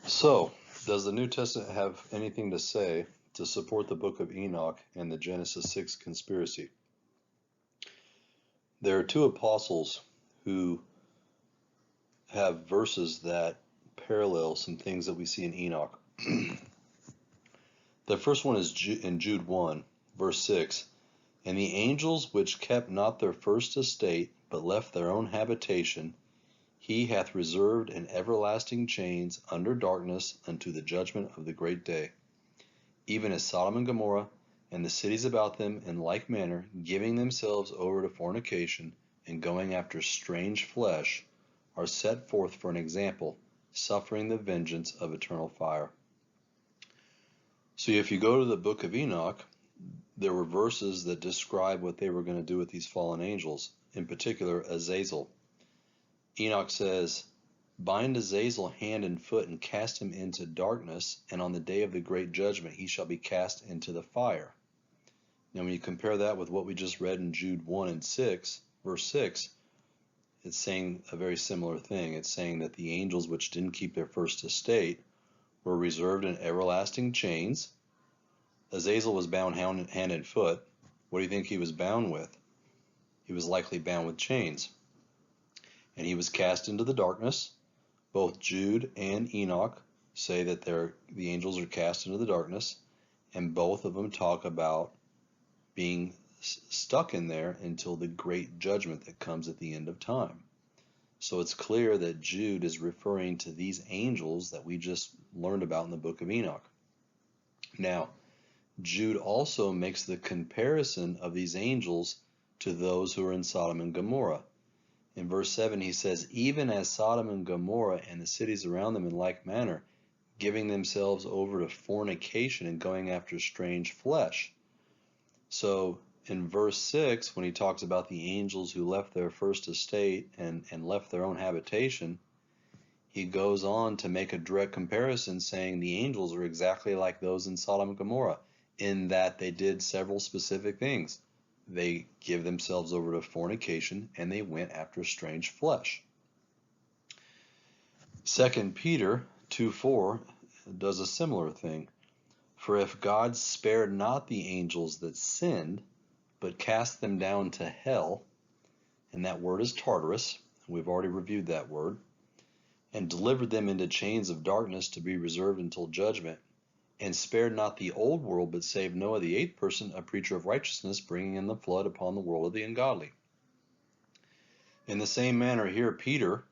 So, does the New Testament have anything to say to support the book of Enoch and the Genesis 6 conspiracy? There are two apostles who have verses that parallel some things that we see in Enoch. The first one is in Jude 1, verse 6. And the angels which kept not their first estate, but left their own habitation, he hath reserved in everlasting chains under darkness unto the judgment of the great day. Even as Sodom and Gomorrah and the cities about them in like manner, giving themselves over to fornication and going after strange flesh, are set forth for an example, suffering the vengeance of eternal fire. So if you go to the book of Enoch, there were verses that describe what they were going to do with these fallen angels, in particular Azazel. Enoch says, bind Azazel hand and foot and cast him into darkness, and on the day of the great judgment he shall be cast into the fire. Now when you compare that with what we just read in Jude 1 and 6, verse 6, it's saying a very similar thing. It's saying that the angels which didn't keep their first estate were reserved in everlasting chains. Azazel was bound hand and foot. What do you think he was bound with? He was likely bound with chains. And he was cast into the darkness. Both Jude and Enoch say that the angels are cast into the darkness, and both of them talk about being stuck in there until the great judgment that comes at the end of time. So it's clear that Jude is referring to these angels that we just learned about in the book of Enoch. Now, Jude also makes the comparison of these angels to those who are in Sodom and Gomorrah. In verse 7 he says, even as Sodom and Gomorrah and the cities around them in like manner, giving themselves over to fornication and going after strange flesh. So in verse 6, when he talks about the angels who left their first estate and left their own habitation, he goes on to make a direct comparison, saying the angels are exactly like those in Sodom and Gomorrah, in that they did several specific things. They give themselves over to fornication and they went after strange flesh. 2 Peter 2:4 does a similar thing. For if God spared not the angels that sinned, but cast them down to hell, and that word is Tartarus, we've already reviewed that word, and delivered them into chains of darkness to be reserved until judgment, and spared not the old world, but saved Noah the eighth person, a preacher of righteousness, bringing in the flood upon the world of the ungodly. In the same manner here, Peter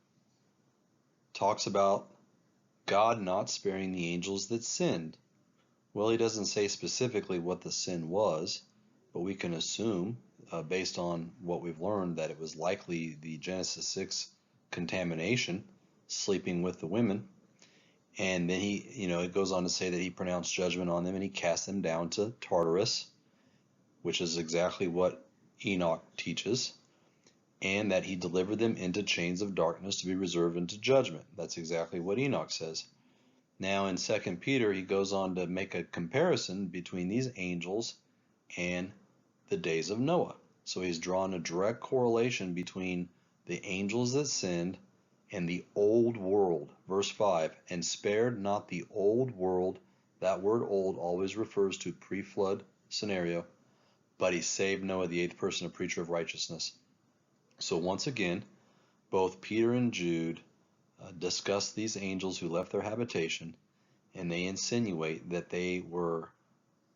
talks about God not sparing the angels that sinned. Well, he doesn't say specifically what the sin was, but we can assume, based on what we've learned, that it was likely the Genesis 6 contamination, sleeping with the women. And then it goes on to say that he pronounced judgment on them and he cast them down to Tartarus, which is exactly what Enoch teaches, and that he delivered them into chains of darkness to be reserved unto judgment. That's exactly what Enoch says. Now in 2 Peter, he goes on to make a comparison between these angels and the days of Noah. So he's drawn a direct correlation between the angels that sinned and the old world. Verse 5, and spared not the old world. That word old always refers to pre-flood scenario, but he saved Noah the eighth person, a preacher of righteousness. So once again, both Peter and Jude discuss these angels who left their habitation, and they insinuate that they were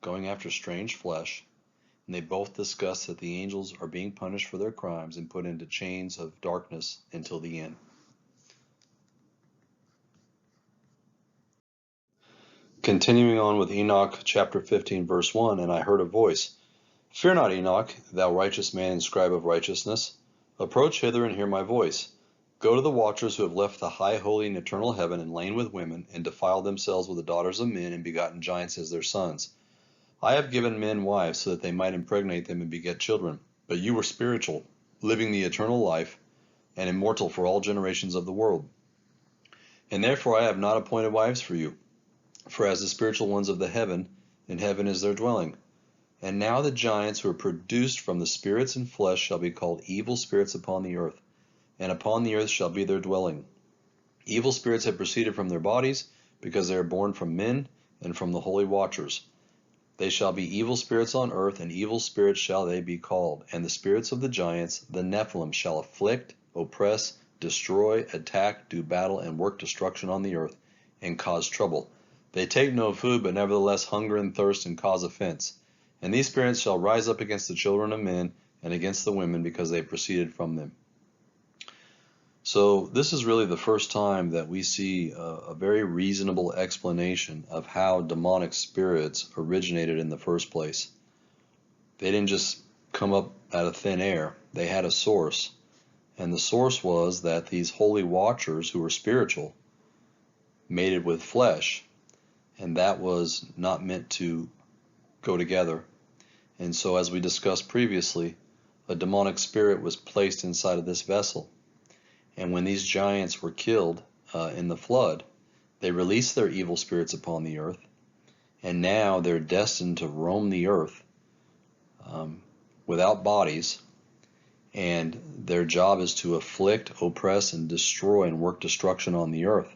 going after strange flesh, and they both discuss that the angels are being punished for their crimes and put into chains of darkness until the end. Continuing on with Enoch chapter 15 verse 1, and I heard a voice, fear not, Enoch, thou righteous man and scribe of righteousness, approach hither and hear my voice. Go to the watchers who have left the high, holy, and eternal heaven, and lain with women, and defiled themselves with the daughters of men, and begotten giants as their sons. I have given men wives, so that they might impregnate them and beget children. But you were spiritual, living the eternal life, and immortal for all generations of the world. And therefore I have not appointed wives for you, for as the spiritual ones of the heaven, in heaven is their dwelling. And now the giants who are produced from the spirits and flesh shall be called evil spirits upon the earth, and upon the earth shall be their dwelling. Evil spirits have proceeded from their bodies, because they are born from men and from the holy watchers. They shall be evil spirits on earth, and evil spirits shall they be called. And the spirits of the giants, the nephilim, shall afflict, oppress, destroy, attack, do battle, and work destruction on the earth, and cause trouble. They take no food, but nevertheless hunger and thirst, and cause offense. And these spirits shall rise up against the children of men, and against the women, because they proceeded from them. So this is really the first time that we see a very reasonable explanation of how demonic spirits originated in the first place. They didn't just come up out of thin air. They had a source. And the source was that these holy watchers who were spiritual mated with flesh. And that was not meant to go together. And so, as we discussed previously, a demonic spirit was placed inside of this vessel. And when these giants were killed in the flood, they released their evil spirits upon the earth, and now they're destined to roam the earth without bodies, and their job is to afflict, oppress, and destroy and work destruction on the earth.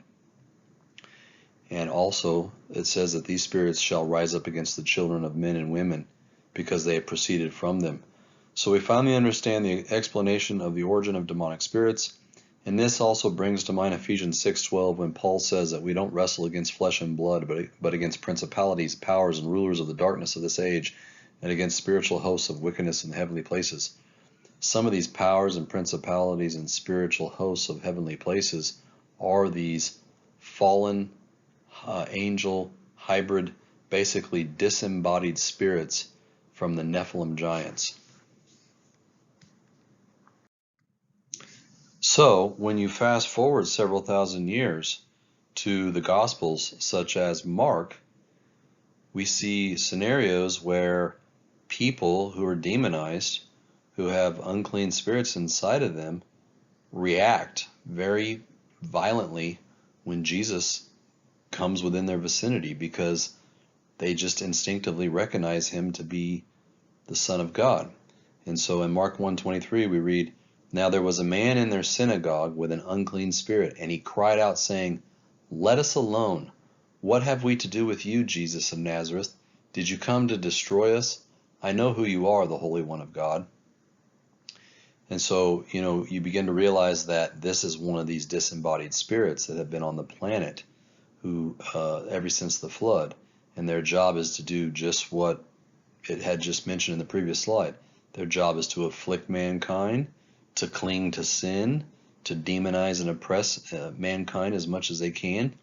And also, it says that these spirits shall rise up against the children of men and women, because they have proceeded from them. So we finally understand the explanation of the origin of demonic spirits. And this also brings to mind Ephesians 6:12, when Paul says that we don't wrestle against flesh and blood, but against principalities, powers, and rulers of the darkness of this age, and against spiritual hosts of wickedness in the heavenly places. Some of these powers and principalities and spiritual hosts of heavenly places are these fallen, angel, hybrid, basically disembodied spirits from the Nephilim giants. So, when you fast forward several thousand years to the Gospels, such as Mark, we see scenarios where people who are demonized, who have unclean spirits inside of them, react very violently when Jesus comes within their vicinity, because they just instinctively recognize him to be the Son of God. And so in Mark 1:23 we read, "Now there was a man in their synagogue with an unclean spirit, and he cried out, saying, 'Let us alone. What have we to do with you, Jesus of Nazareth? Did you come to destroy us? I know who you are, the Holy One of God.'" And so, you begin to realize that this is one of these disembodied spirits that have been on the planet who, ever since the flood. And their job is to do just what it had just mentioned in the previous slide. Their job is to afflict mankind, to cling to sin, to demonize and oppress mankind as much as they can.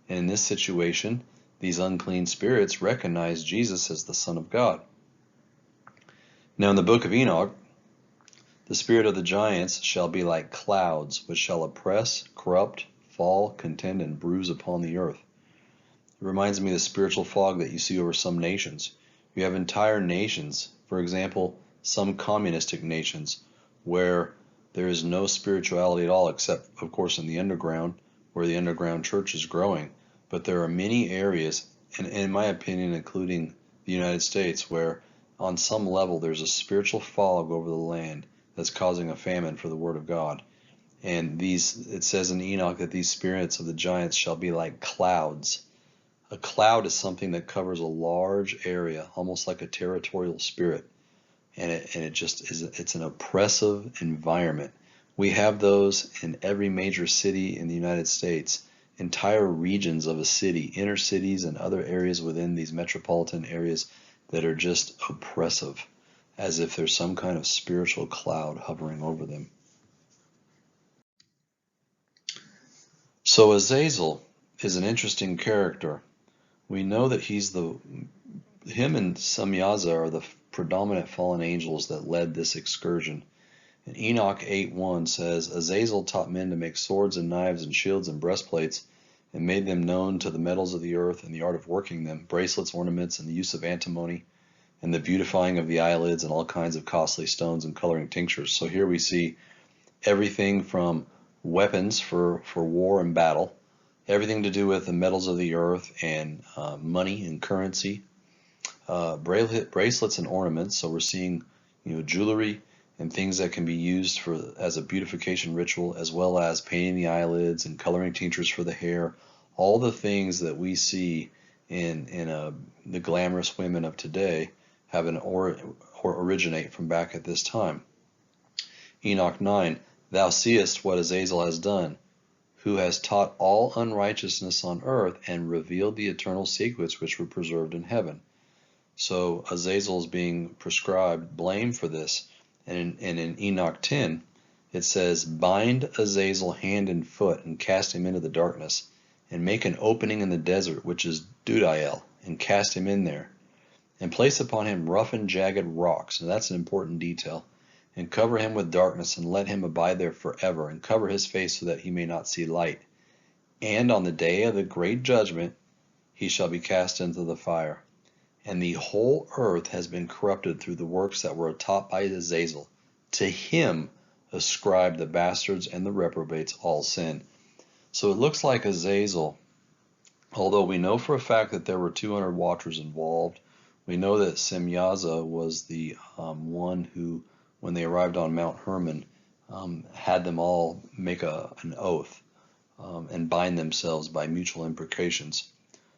And in this situation, these unclean spirits recognize Jesus as the Son of God. Now in the book of Enoch, the spirit of the giants shall be like clouds, which shall oppress, corrupt, fall, contend, and bruise upon the earth. It reminds me of the spiritual fog that you see over some nations. You have entire nations, for example, some communistic nations, where there is no spirituality at all, except, of course, in the underground, where the underground church is growing. But there are many areas, and in my opinion, including the United States, where on some level there's a spiritual fog over the land that's causing a famine for the Word of God. And it says in Enoch that these spirits of the giants shall be like clouds. A cloud is something that covers a large area, almost like a territorial spirit. And it's an oppressive environment. We have those in every major city in the United States, entire regions of a city, inner cities and other areas within these metropolitan areas that are just oppressive, as if there's some kind of spiritual cloud hovering over them. So Azazel is an interesting character. We know that him and Samyaza are the predominant fallen angels that led this excursion. And Enoch 8:1 says, "Azazel taught men to make swords and knives and shields and breastplates, and made them known to the metals of the earth and the art of working them, bracelets, ornaments, and the use of antimony, and the beautifying of the eyelids, and all kinds of costly stones and coloring tinctures." So here we see everything from weapons for war and battle, everything to do with the metals of the earth and money and currency, bracelets and ornaments. So we're seeing, jewelry and things that can be used as a beautification ritual, as well as painting the eyelids and coloring tinctures for the hair. all the things that we see in the glamorous women of today have or originate from back at this time. Enoch 9, thou seest what Azazel has done, who has taught all unrighteousness on earth and revealed the eternal secrets which were preserved in heaven. So Azazel is being prescribed blame for this. And in Enoch 10, it says, bind Azazel hand and foot and cast him into the darkness, and make an opening in the desert, which is Dudael, and cast him in there, and place upon him rough and jagged rocks, and that's an important detail, and cover him with darkness, and let him abide there forever, and cover his face so that he may not see light. And on the day of the great judgment he shall be cast into the fire. And the whole earth has been corrupted through the works that were taught by Azazel. To him ascribe the bastards and the reprobates all sin. So it looks like Azazel, although we know for a fact that there were 200 watchers involved, we know that Semyaza was the one who, when they arrived on Mount Hermon, had them all make an oath and bind themselves by mutual imprecations.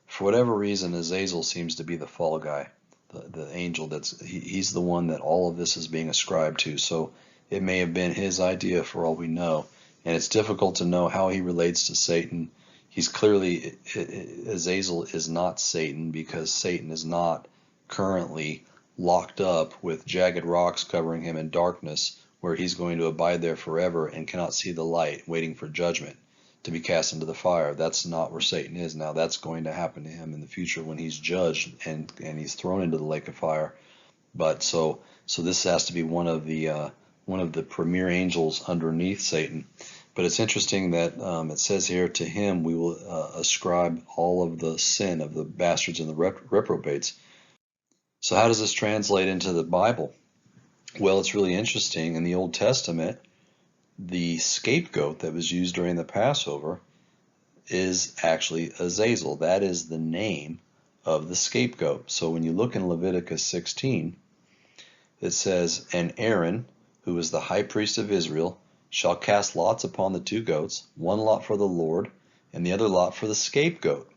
For whatever reason, Azazel seems to be the fall guy, the angel. He's the one that all of this is being ascribed to. So it may have been his idea for all we know. And it's difficult to know how he relates to Satan. He's clearly, Azazel is not Satan, because Satan is not currently locked up with jagged rocks covering him in darkness, where he's going to abide there forever and cannot see the light, waiting for judgment to be cast into the fire. That's not where Satan is now. That's going to happen to him in the future when he's judged and he's thrown into the lake of fire. But so this has to be one of the premier angels underneath Satan. But it's interesting that it says here, to him we will ascribe all of the sin of the bastards and the reprobates. So how does this translate into the Bible? Well, it's really interesting. In the Old Testament, the scapegoat that was used during the Passover is actually Azazel. That is the name of the scapegoat. So when you look in Leviticus 16, it says, and Aaron, who is the high priest of Israel, shall cast lots upon the 2 goats, one lot for the Lord, and the other lot for the scapegoat.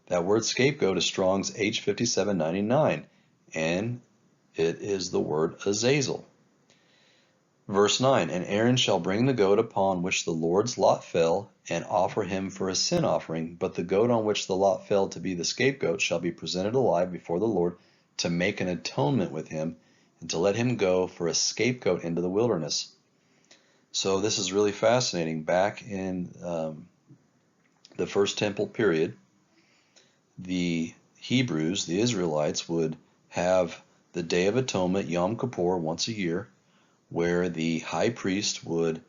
That word scapegoat is Strong's H5799, and it is the word Azazel. Verse 9, and Aaron shall bring the goat upon which the Lord's lot fell, and offer him for a sin offering, but the goat on which the lot fell to be the scapegoat shall be presented alive before the Lord to make an atonement with him, and to let him go for a scapegoat into the wilderness. So this is really fascinating. Back in the First Temple period, the Hebrews, the Israelites, would have the Day of Atonement, Yom Kippur, once a year, where the high priest would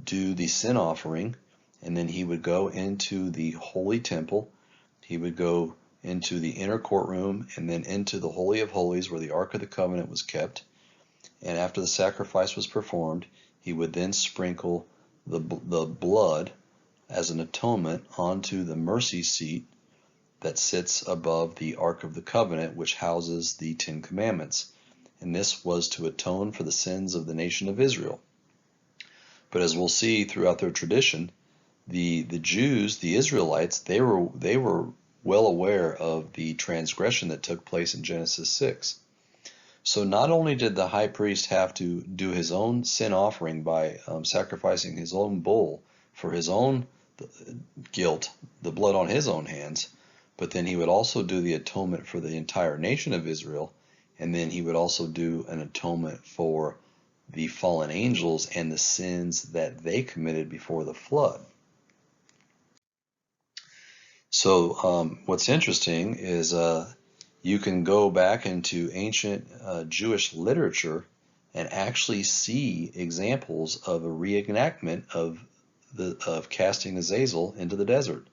do the sin offering, and then he would go into the holy temple. He would go into the inner courtroom and then into the Holy of Holies, where the Ark of the Covenant was kept. And after the sacrifice was performed, he would then sprinkle the blood as an atonement onto the mercy seat that sits above the Ark of the Covenant, which houses the 10 Commandments. And this was to atone for the sins of the nation of Israel. But as we'll see throughout their tradition, the Jews, the Israelites, they were well aware of the transgression that took place in Genesis 6. So not only did the high priest have to do his own sin offering by sacrificing his own bull for his own guilt, the blood on his own hands, but then he would also do the atonement for the entire nation of Israel, and then he would also do an atonement for the fallen angels and the sins that they committed before the flood. So what's interesting is you can go back into ancient Jewish literature and actually see examples of a reenactment of casting Azazel into the desert.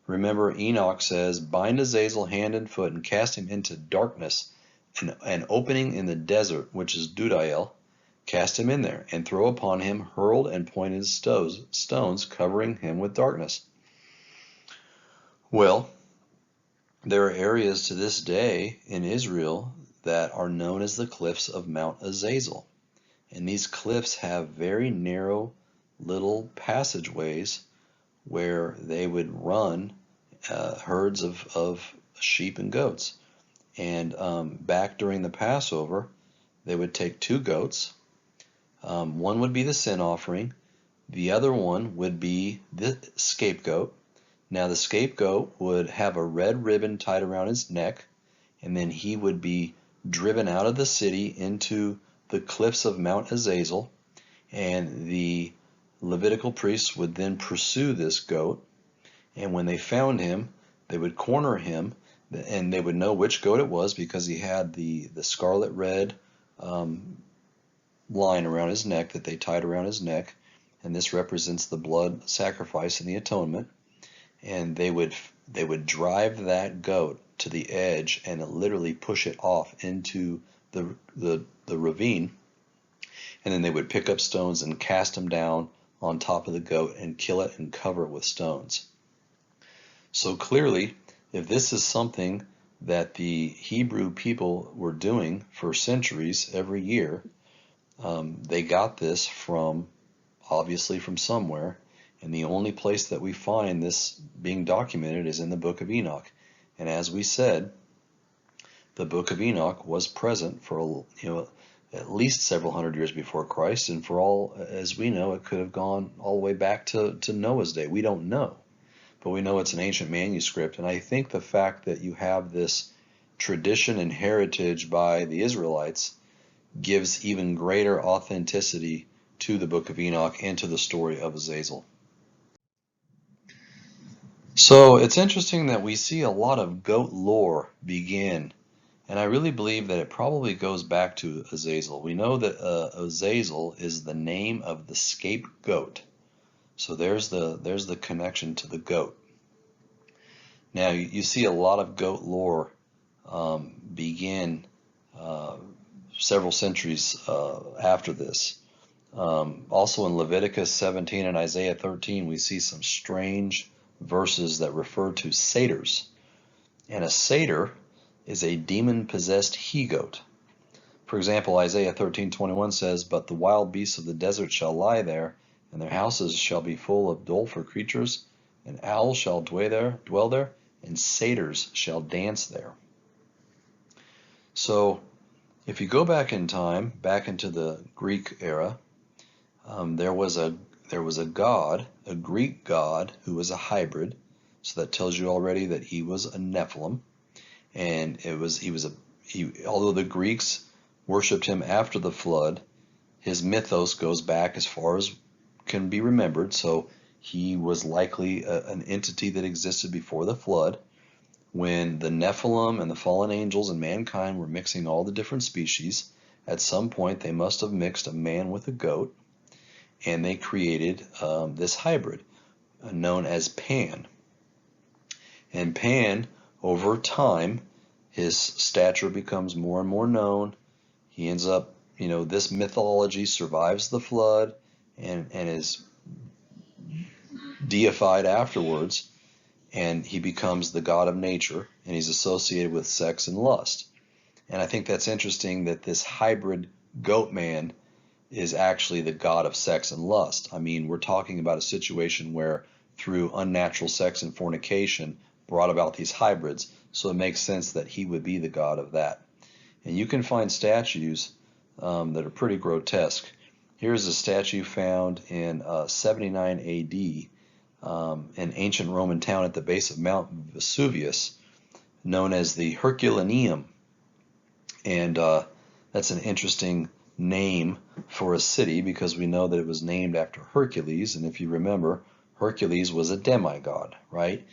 Remember, Enoch says, bind Azazel hand and foot and cast him into darkness, an opening in the desert, which is Dudael. Cast him in there, and throw upon him hurled and pointed stones, covering him with darkness. Well, there are areas to this day in Israel that are known as the cliffs of Mount Azazel. And these cliffs have very narrow little passageways where they would run herds of sheep and goats. And back during the Passover, they would take two goats. One would be the sin offering. The other one would be the scapegoat. Now the scapegoat would have a red ribbon tied around his neck, and then he would be driven out of the city into the cliffs of Mount Azazel, and the Levitical priests would then pursue this goat, and when they found him, they would corner him, and they would know which goat it was because he had the scarlet red line around his neck that they tied around his neck, and this represents the blood sacrifice and the atonement. And they would drive that goat to the edge and literally push it off into the ravine, and then they would pick up stones and cast them down on top of the goat and kill it and cover it with stones. So clearly, if this is something that the Hebrew people were doing for centuries every year, they got this obviously from somewhere, and the only place that we find this being documented is in the book of Enoch. And as we said, the book of Enoch was present for at least several hundred years before Christ, and for all as we know, it could have gone all the way back to Noah's day. We don't know, but we know it's an ancient manuscript. And I think the fact that you have this tradition and heritage by the Israelites gives even greater authenticity to the book of Enoch and to the story of Azazel. So it's interesting that we see a lot of goat lore begin, and I really believe that it probably goes back to Azazel. We know that Azazel is the name of the scapegoat, so there's the connection to the goat. Now you see a lot of goat lore begin several centuries after this. Also in Leviticus 17 and Isaiah 13, we see some strange verses that refer to satyrs. And a satyr is a demon-possessed he-goat. For example, Isaiah 13:21 says, "But the wild beasts of the desert shall lie there, and their houses shall be full of doleful creatures, and owls shall dwell there, and satyrs shall dance there." So if you go back in time, back into the Greek era, there was a god, a Greek god, who was a hybrid. So that tells you already that he was a nephilim, and although the Greeks worshipped him after the flood, his mythos goes back as far as can be remembered. So he was likely an entity that existed before the flood, when the Nephilim and the fallen angels and mankind were mixing all the different species. At some point they must have mixed a man with a goat, and they created this hybrid known as Pan. And Pan, over time, his stature becomes more and more known. He ends up, this mythology survives the flood and is deified afterwards, and he becomes the god of nature, and he's associated with sex and lust. And I think that's interesting that this hybrid goat man is actually the god of sex and lust. I mean, we're talking about a situation where through unnatural sex and fornication brought about these hybrids, so it makes sense that he would be the god of that. And you can find statues that are pretty grotesque. Here's a statue found in 79 AD, an ancient Roman town at the base of Mount Vesuvius, known as the Herculaneum. And that's an interesting name for a city, because we know that it was named after Hercules. And if you remember, Hercules was a demigod, right?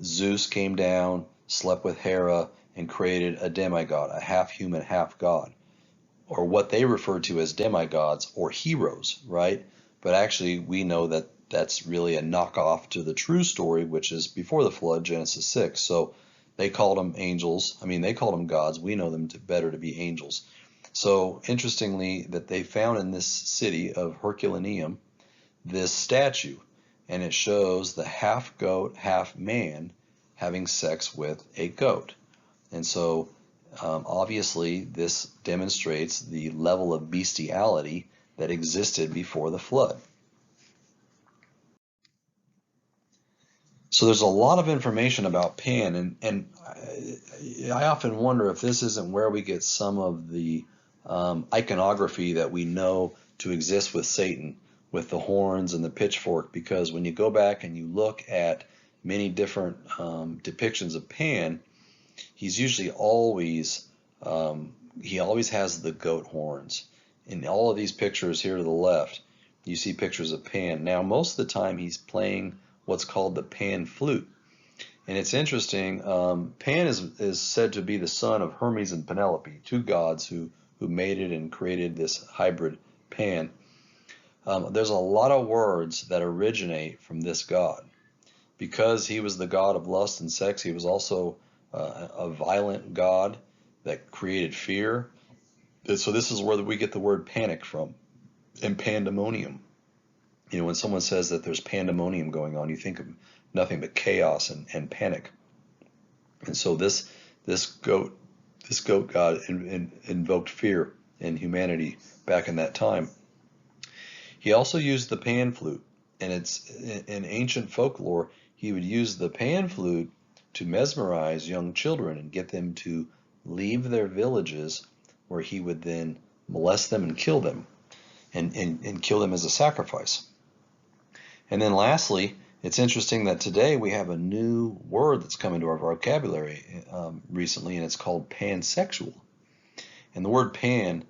Zeus came down, slept with Hera, and created a demigod, a half human, half god, or what they refer to as demigods or heroes, right? But actually we know that that's really a knockoff to the true story, which is before the flood, Genesis 6. So they called them angels. I mean, they called them gods. We know them better to be angels. So interestingly, that they found in this city of Herculaneum this statue, and it shows the half goat, half man having sex with a goat. And so obviously this demonstrates the level of bestiality that existed before the flood. So there's a lot of information about Pan, and I often wonder if this isn't where we get some of the iconography that we know to exist with Satan, with the horns and the pitchfork, because when you go back and you look at many different depictions of Pan, he's usually always he always has the goat horns. In all of these pictures here to the left, you see pictures of Pan. Now, most of the time he's playing what's called the Pan flute. And it's interesting, Pan is said to be the son of Hermes and Penelope, two gods who mated and created this hybrid Pan. There's a lot of words that originate from this god. Because he was the god of lust and sex, he was also a violent god that created fear. So this is where we get the word panic from, and pandemonium. You know, when someone says that there's pandemonium going on, you think of nothing but chaos and panic. And so this goat god invoked fear in humanity back in that time. He also used the pan flute, and it's in ancient folklore. He would use the pan flute to mesmerize young children and get them to leave their villages, where he would then molest them and kill them, and kill them as a sacrifice. And then lastly, it's interesting that today we have a new word that's come into our vocabulary recently, and it's called pansexual. And the word pan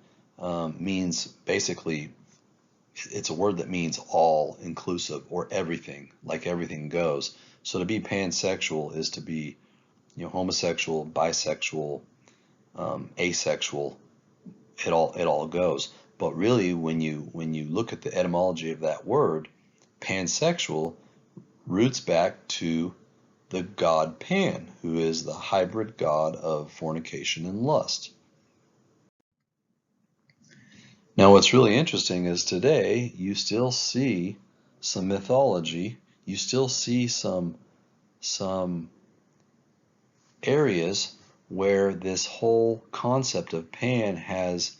means basically, it's a word that means all inclusive, or everything, like everything goes. So to be pansexual is to be, homosexual, bisexual, asexual. It all goes. But really, when you look at the etymology of that word, pansexual roots back to the god Pan, who is the hybrid god of fornication and lust. Now, what's really interesting is today you still see some mythology. You still see some areas where this whole concept of Pan has,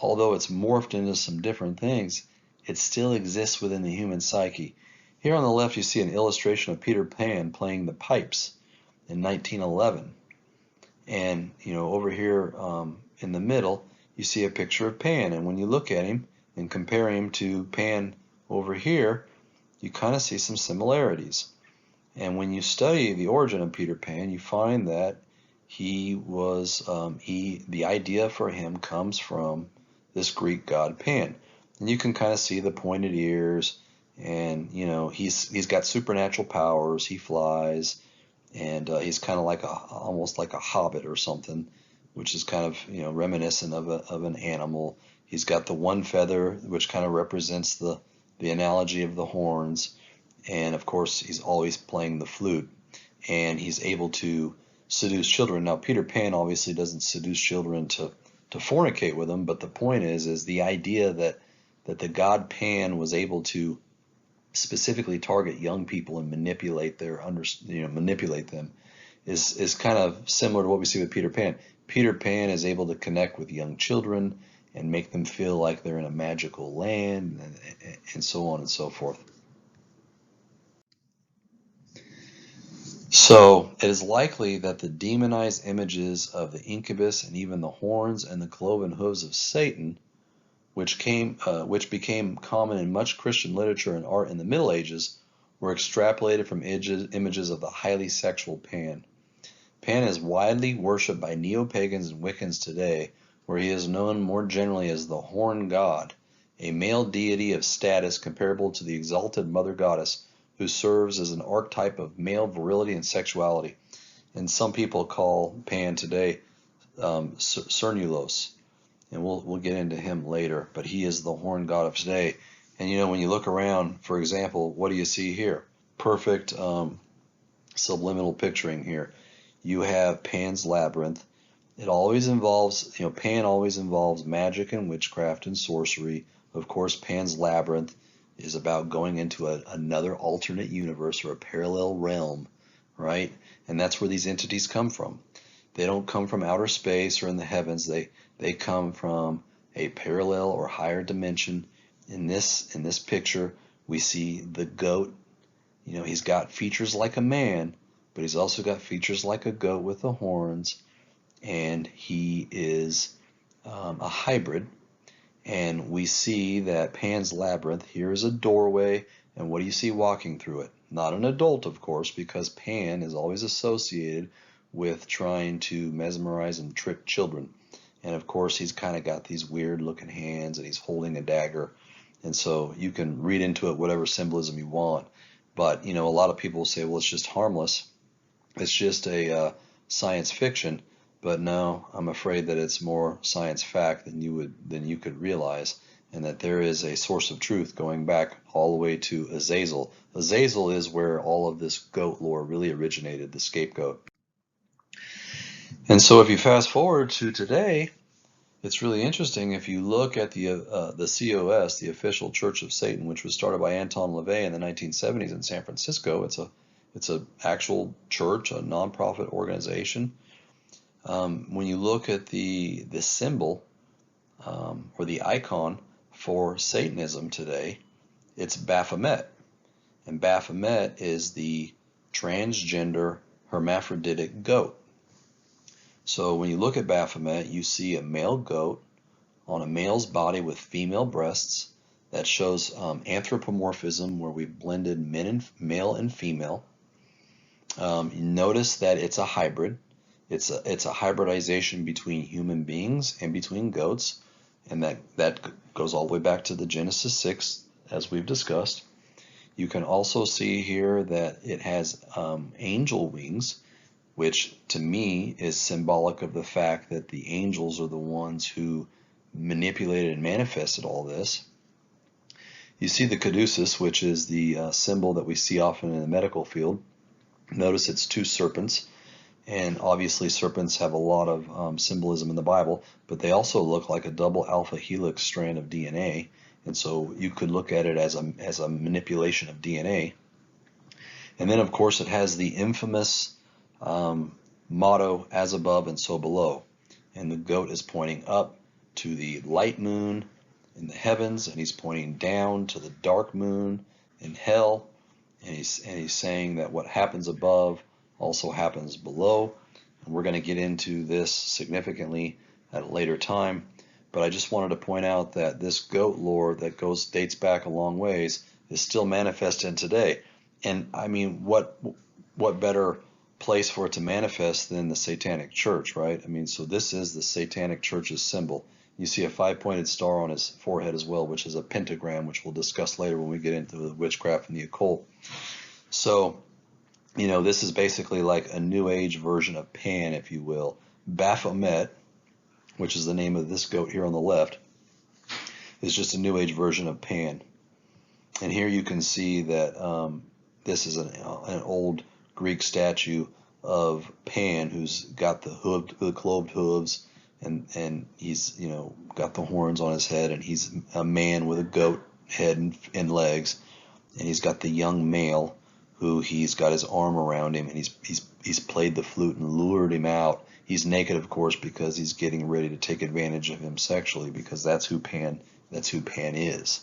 although it's morphed into some different things, it still exists within the human psyche. Here on the left you see an illustration of Peter Pan playing the pipes in 1911. And over here in the middle you see a picture of Pan, and when you look at him and compare him to Pan over here, you kind of see some similarities. And when you study the origin of Peter Pan, you find that he was the idea for him comes from this Greek god Pan. And you can kind of see the pointed ears, and he's got supernatural powers. He flies, and he's kind of like almost like a hobbit or something, which is kind of reminiscent of an animal. He's got the one feather, which kind of represents the analogy of the horns, and of course he's always playing the flute, and he's able to seduce children. Now, Peter Pan obviously doesn't seduce children to fornicate with them, but the point is the idea that the god Pan was able to specifically target young people and manipulate manipulate them is kind of similar to what we see with Peter Pan. Peter Pan is able to connect with young children and make them feel like they're in a magical land, and so on and so forth. So it is likely that the demonized images of the incubus and even the horns and the cloven hooves of Satan, which became common in much Christian literature and art in the Middle Ages, were extrapolated from images of the highly sexual Pan. Pan is widely worshipped by neo-pagans and Wiccans today, where he is known more generally as the horn god, a male deity of status comparable to the exalted mother goddess, who serves as an archetype of male virility and sexuality. And some people call Pan today Cernullos, and we'll get into him later, but he is the horn god of today. And when you look around, for example, what do you see here? Perfect subliminal picturing here. You have Pan's Labyrinth. It always involves, Pan always involves magic and witchcraft and sorcery. Of course, Pan's Labyrinth is about going into another alternate universe or a parallel realm, right? And that's where these entities come from. They don't come from outer space or in the heavens. They come from a parallel or higher dimension. In this picture, we see the goat You know, he's got features like a man, but he's also got features like a goat with the horns, and he is a hybrid. And we see that Pan's Labyrinth, here is a doorway, and what do you see walking through it? Not an adult, of course, because Pan is always associated with trying to mesmerize and trick children. And of course, he's kind of got these weird looking hands, and he's holding a dagger. And so you can read into it whatever symbolism you want. But, you know, a lot of people say, well, it's just harmless. It's just a science fiction. But no, I'm afraid that it's more science fact than you could realize, and that there is a source of truth going back all the way to Azazel. Azazel is where all of this goat lore really originated, the scapegoat. And so if you fast forward to today, it's really interesting if you look at the COS, the Official Church of Satan, which was started by Anton LaVey in the 1970s in San Francisco. It's a actual church, a nonprofit organization. When you look at the symbol or the icon for Satanism today, it's Baphomet. And Baphomet is the transgender hermaphroditic goat. So when you look at Baphomet, you see a male goat on a male's body with female breasts. That shows anthropomorphism, where we've blended male and female. Notice that it's a hybrid. It's a hybridization between human beings and between goats, and that goes all the way back to the Genesis 6, as we've discussed. You can also see here that it has angel wings, which to me is symbolic of the fact that the angels are the ones who manipulated and manifested all this. You see the caduceus, which is the symbol that we see often in the medical field. Notice it's two serpents. And obviously serpents have a lot of symbolism in the Bible, but they also look like a double alpha helix strand of DNA. And so you could look at it as a manipulation of DNA. And then, of course, it has the infamous motto, as above and so below. And the goat is pointing up to the light moon in the heavens, and he's pointing down to the dark moon in hell. And he's saying that what happens above also happens below. And we're going to get into this significantly at a later time. But I just wanted to point out that this goat lore that dates back a long ways is still manifested today. And I mean, what better place for it to manifest than the Satanic Church, right? I mean, so this is the Satanic Church's symbol. You see a 5-pointed star on his forehead as well, which is a pentagram, which we'll discuss later when we get into the witchcraft and the occult. So, you know, this is basically like a New Age version of Pan, if you will. Baphomet, which is the name of this goat here on the left, is just a New Age version of Pan. And here you can see that this is an old Greek statue of Pan, who's got the clove hooves, and he's, you know, got the horns on his head, and he's a man with a goat head and legs, and he's got the young male who he's got his arm around him, and he's played the flute and lured him out. He's naked, of course, because he's getting ready to take advantage of him sexually, because that's who Pan is.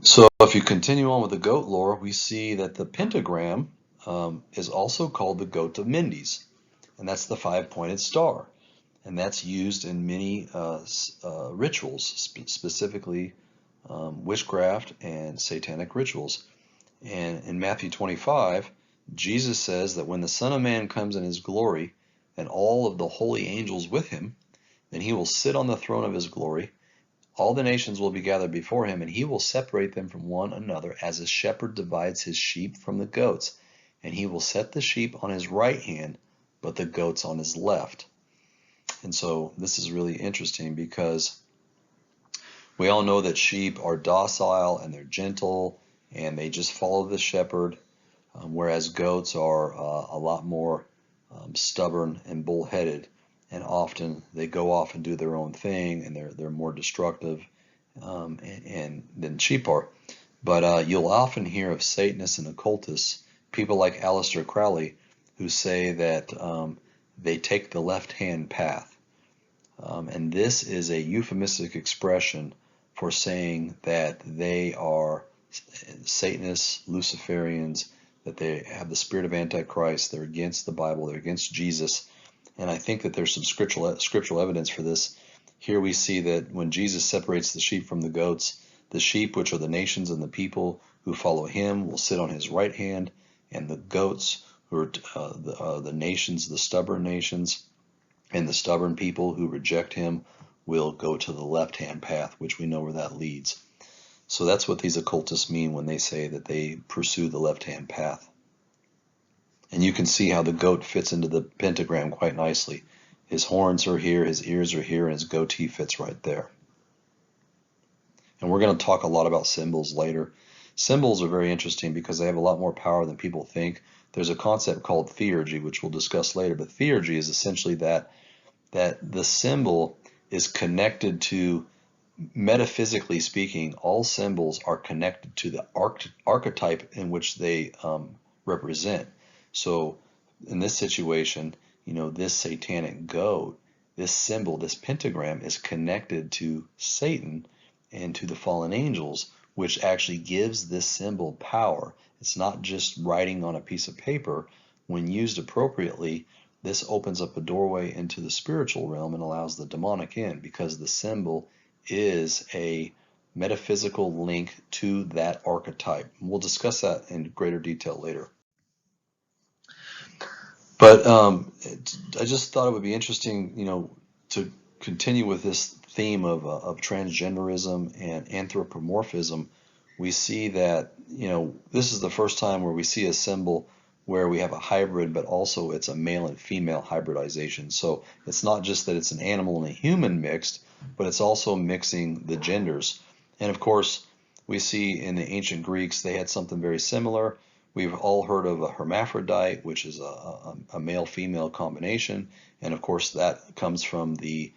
So if you continue on with the goat lore, we see that the pentagram is also called the goat of Mendes, and that's the 5-pointed star, and that's used in many rituals, specifically witchcraft and satanic rituals. And in Matthew 25, Jesus says that when the Son of Man comes in his glory and all of the holy angels with him, then he will sit on the throne of his glory. All the nations will be gathered before him, and he will separate them from one another as a shepherd divides his sheep from the goats. And he will set the sheep on his right hand, but the goats on his left. And so this is really interesting, because we all know that sheep are docile and they're gentle and they just follow the shepherd, whereas goats are a lot more stubborn and bullheaded, and often they go off and do their own thing, and they're more destructive and than sheep are. But you'll often hear of Satanists and occultists, people like Aleister Crowley, who say that they take the left-hand path. And this is a euphemistic expression for saying that they are Satanists, Luciferians, that they have the spirit of Antichrist. They're against the Bible. They're against Jesus. And I think that there's some scriptural evidence for this. Here we see that when Jesus separates the sheep from the goats, the sheep, which are the nations and the people who follow him, will sit on his right hand, and the goats, who are the nations, the stubborn nations, and the stubborn people who reject him, will go to the left-hand path, which we know where that leads. So that's what these occultists mean when they say that they pursue the left-hand path. And you can see how the goat fits into the pentagram quite nicely. His horns are here, his ears are here, and his goatee fits right there. And we're going to talk a lot about symbols later. Symbols are very interesting because they have a lot more power than people think. There's a concept called theurgy, which we'll discuss later, but theurgy is essentially that the symbol is connected to, metaphysically speaking, all symbols are connected to the archetype in which they represent. So in this situation, this satanic goat, this symbol, this pentagram is connected to Satan and to the fallen angels, which actually gives this symbol power. It's not just writing on a piece of paper. When used appropriately, this opens up a doorway into the spiritual realm and allows the demonic in, because the symbol is a metaphysical link to that archetype. We'll discuss that in greater detail later. But I just thought it would be interesting, to continue with this theme of transgenderism and anthropomorphism. We see that, this is the first time where we see a symbol where we have a hybrid, but also it's a male and female hybridization. So it's not just that it's an animal and a human mixed, but it's also mixing the genders. And of course, we see in the ancient Greeks, they had something very similar. We've all heard of a hermaphrodite, which is a male-female combination. And of course, that comes from the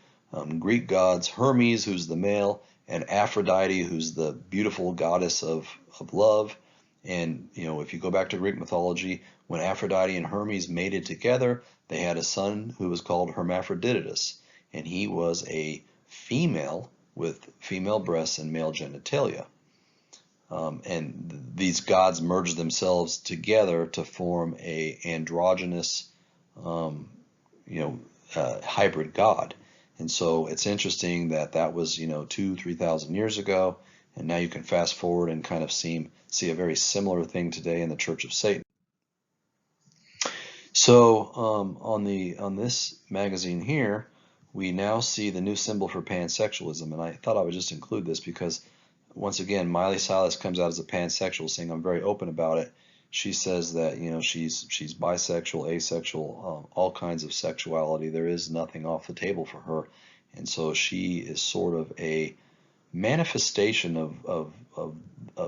Greek gods, Hermes, who's the male, and Aphrodite, who's the beautiful goddess of love. And, if you go back to Greek mythology, when Aphrodite and Hermes mated together, they had a son who was called Hermaphroditus. And he was a female with female breasts and male genitalia. And these gods merged themselves together to form a androgynous, hybrid god. And so it's interesting that was, 2,000-3,000 years ago, and now you can fast forward and kind of see a very similar thing today in the Church of Satan. So on this magazine here, we now see the new symbol for pansexualism, and I thought I would just include this because, once again, Miley Cyrus comes out as a pansexual, saying I'm very open about it. She says that she's bisexual, asexual, all kinds of sexuality. There is nothing off the table for her, and so she is sort of a manifestation of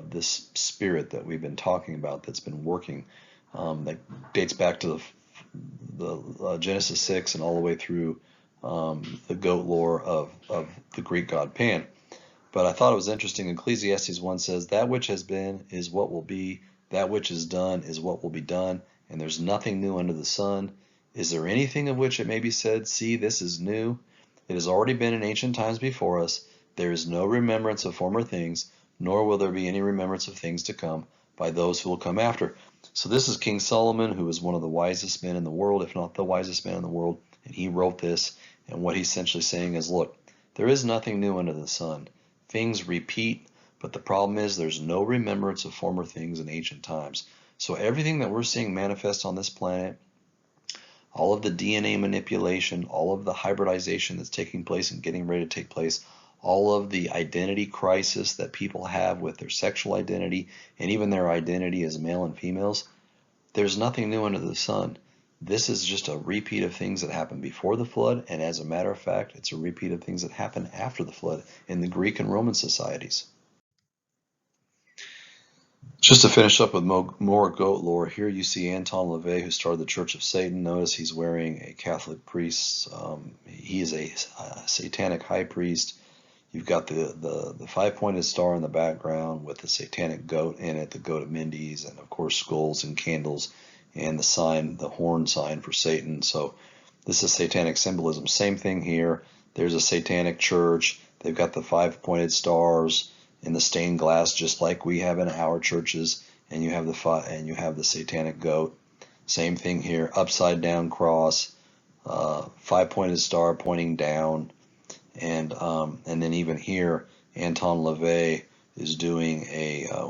this spirit that we've been talking about, that's been working, that dates back to the Genesis 6 and all the way through the goat lore of the Greek god Pan. But I thought it was interesting. Ecclesiastes 1 says, "That which has been is what will be, that which is done is what will be done, and there's nothing new under the sun. Is there anything of which it may be said, see, this is new? It has already been in ancient times before us. There is no remembrance of former things, nor will there be any remembrance of things to come by those who will come after." So this is King Solomon, who is one of the wisest men in the world, if not the wisest man in the world, and he wrote this. And what he's essentially saying is, look, there is nothing new under the sun. Things repeat, but the problem is there's no remembrance of former things in ancient times. So everything that we're seeing manifest on this planet, all of the DNA manipulation, all of the hybridization that's taking place and getting ready to take place, all of the identity crisis that people have with their sexual identity and even their identity as male and females, there's nothing new under the sun. This is just a repeat of things that happened before the flood, and as a matter of fact, it's a repeat of things that happened after the flood in the Greek and Roman societies. Just to finish up with more goat lore, here you see Anton LaVey, who started the Church of Satan. Notice he's wearing a Catholic priest. He is a satanic high priest. You've got the five-pointed star in the background with the satanic goat in it, the goat of Mendes, and of course skulls and candles, and the sign, the horn sign for Satan. So this is satanic symbolism. Same thing here. There's a satanic church. They've got the five-pointed stars, in the stained glass, just like we have in our churches, and you have the Satanic Goat. Same thing here, upside down cross, five-pointed star pointing down, and then even here, Anton LaVey is doing